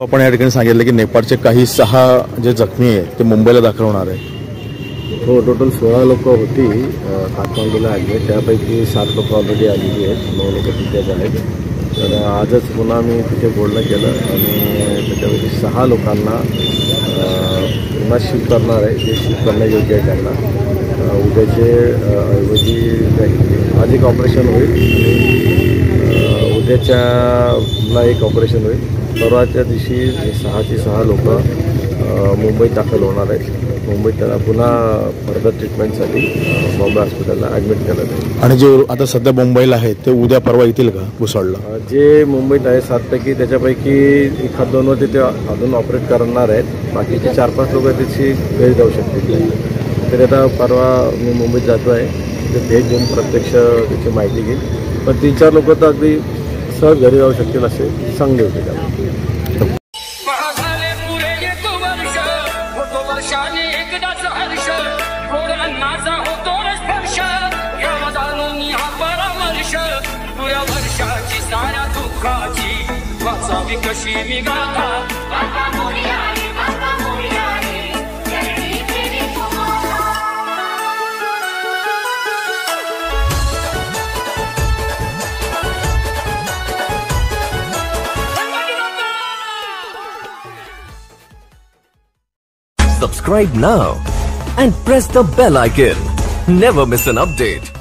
आपण या ठिकाणी सांगितलं की नेपाळचे काही 6 जे जखमी आहेत ते मुंबईला दाखल होणार आहे. हो, टोटल 16 लोक होती काठमांडूला ॲडमिट. त्यापैकी 7 लोक ऑलरेडी आलेली आहेत, 9 लोक तिथेच आहेत. तर आजच पुन्हा मी तिथे बोलणं केलं आणि त्याच्यापैकी 6 लोकांना पुन्हा शिफ्ट करणार आहे. जे शिफ्ट करण्यायोग्य आहे त्यांना उद्याचे ऐवजी आज एक ऑपरेशन होईल आणि उद्याच्याला एक ऑपरेशन होईल. परवाच्या दिवशी 6 लोक मुंबईत दाखल होणार आहेत. मुंबईत त्यांना पुन्हा फर्दर ट्रीटमेंटसाठी बॉम्बे हॉस्पिटलला ॲडमिट केलं जाईल. आणि जे आता सध्या मुंबईला आहेत ते उद्या परवा येतील का भुसावळला? जे मुंबईत आहे 7 पैकी त्याच्यापैकी 1-2 ते अजून ऑपरेट करणार आहेत. बाकीचे 4-5 लोक त्याची घरी जाऊ शकतील. तरी आता परवा मी मुंबईत जातो आहे, तिथे भेट देऊन प्रत्यक्ष त्याची माहिती घेईल. पण 3-4 लोक तर अगदी सहज घरी जाऊ शकतील असे सांगले होते त्याला. Subscribe now and press the bell icon. Never miss an update.